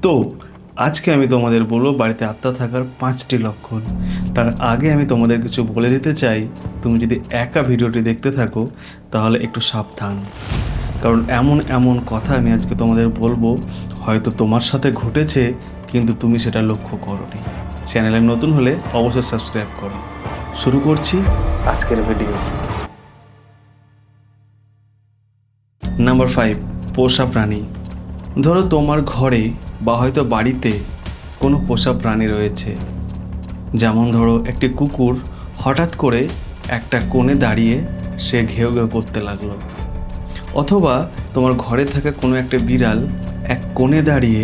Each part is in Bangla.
তো আজকে আমি তোমাদের বলবো বাড়িতে আত্মা থাকার 5টি লক্ষণ। তার আগে আমি তোমাদের কিছু বলে দিতে চাই, তুমি যদি একা ভিডিওটি দেখতে থাকো তাহলে একটু সাবধান, কারণ এমন এমন কথা আমি আজকে তোমাদের বলবো হয়তো তোমার সাথে ঘটেছে কিন্তু তুমি সেটা লক্ষ্য করোনি। চ্যানেলে নতুন হলে অবশ্যই সাবস্ক্রাইব করো। শুরু করছি আজকের ভিডিও। নাম্বার 5, পোষা প্রাণী। ধরো তোমার ঘরে বা হয়তো বাড়িতে কোনো পোষা প্রাণী রয়েছে, যেমন ধরো একটি কুকুর হঠাৎ করে একটা কোণে দাঁড়িয়ে সে ঘেউ ঘেউ করতে লাগলো, অথবা তোমার ঘরে থাকা কোনো একটা বিড়াল এক কোণে দাঁড়িয়ে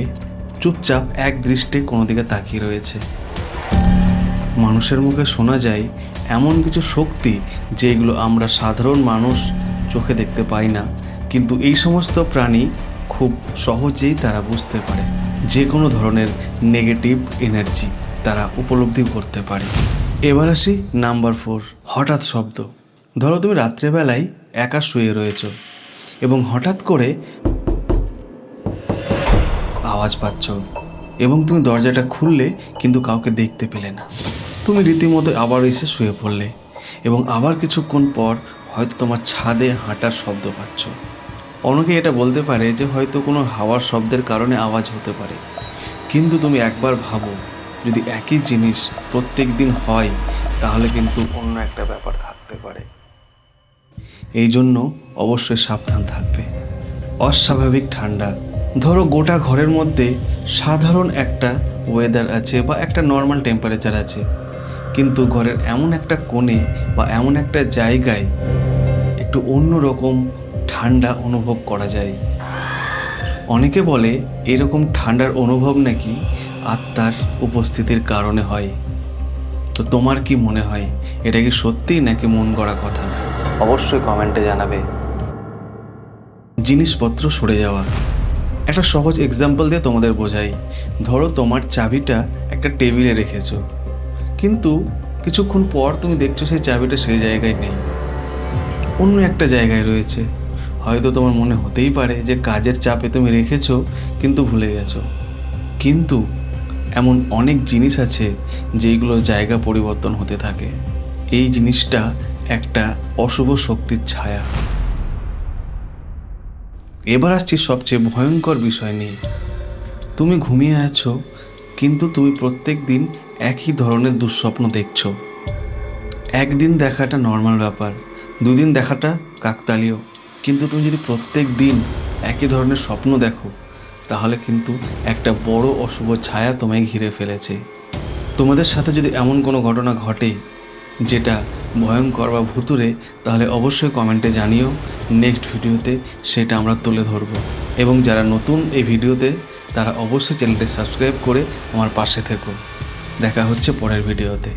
চুপচাপ এক দৃষ্টে কোনো দিকে তাকিয়ে রয়েছে। মানুষের মুখে শোনা যায় এমন কিছু শক্তি যেগুলো আমরা সাধারণ মানুষ চোখে দেখতে পাই না, কিন্তু এই সমস্ত প্রাণী খুব সহজেই তারা বুঝতে পারে। যে কোনো ধরনের নেগেটিভ এনার্জি তারা উপলব্ধি করতে পারে। এবার আসি নাম্বার 4, হঠাৎ শব্দ। ধরো তুমি রাত্রেবেলায় একা শুয়ে রয়েছো এবং হঠাৎ করে আওয়াজ পাচ্ছ এবং তুমি দরজাটা খুললে কিন্তু কাউকে দেখতে পেলে না। তুমি রীতিমতো আবার এসে শুয়ে পড়লে এবং আবার কিছুক্ষণ পর হয়তো তোমার ছাদে হাঁটার শব্দ পাচ্ছ। অনেকে এটা বলতে পারে যে হয়তো কোনো হাওয়ার শব্দের কারণে আওয়াজ হতে পারে, কিন্তু তুমি একবার ভাবো, যদি একই জিনিস প্রত্যেক দিন হয় তাহলে কিন্তু অন্য একটা ব্যাপার থাকতে পারে। এই জন্য অবশ্যই সাবধান থাকবে। অস্বাভাবিক ঠান্ডা। ধরো গোটা ঘরের মধ্যে সাধারণ একটা ওয়েদার আছে বা একটা নর্মাল টেম্পারেচার আছে, কিন্তু ঘরের এমন একটা কোণে বা এমন একটা জায়গায় একটু অন্যরকম ঠান্ডা অনুভব করা যায়। অনেকে বলে এরকম ঠান্ডার অনুভব নাকি আত্মার উপস্থিতির কারণে হয়। তো তোমার কি মনে হয়, এটা কি সত্যি নাকি মন গড়া কথা? অবশ্যই কমেন্টে জানাবে। জিনিসপত্র সরে যাওয়া। একটা সহজ এক্সাম্পল দিয়ে তোমাদের বোঝাই। ধরো তোমার চাবিটা একটা টেবিলে রেখেছো, কিন্তু কিছুক্ষণ পর তুমি দেখছো সেই চাবিটা সেই জায়গায় নেই, অন্য একটা জায়গায় রয়েছে। হয়তো তোমার মনে হতেই পারে যে কাজের চাপে তুমি রেখেছো কিন্তু ভুলে গেছো, কিন্তু এমন অনেক জিনিস আছে যেগুলো জায়গা পরিবর্তন হতে থাকে। এই জিনিসটা একটা অশুভ শক্তির ছায়া। এবার আসছি সবচেয়ে ভয়ঙ্কর বিষয় নিয়ে। তুমি ঘুমিয়ে আছো কিন্তু তুমি প্রত্যেক দিন একই ধরনের দুঃস্বপ্ন দেখছো। একদিন দেখাটা নর্মাল ব্যাপার, 2 দিন দেখাটা কাকতালীয়, কিন্তু তুমি যদি প্রত্যেক দিন একই ধরনের স্বপ্ন দেখো তাহলে কিন্তু একটা বড় অশুভ ছায়া তোমায় ঘিরে ফেলেছে। তোমাদের সাথে যদি এমন কোনো ঘটনা ঘটে যেটা ভয়ঙ্কর বা ভুতুড়ে, তাহলে অবশ্যই কমেন্টে জানিও। নেক্সট ভিডিওতে সেটা আমরা তুলে ধরব। এবং যারা নতুন এই ভিডিওতে তারা অবশ্যই চ্যানেলটি সাবস্ক্রাইব করে আমার পাশে থেকো। দেখা হচ্ছে পরের ভিডিওতে।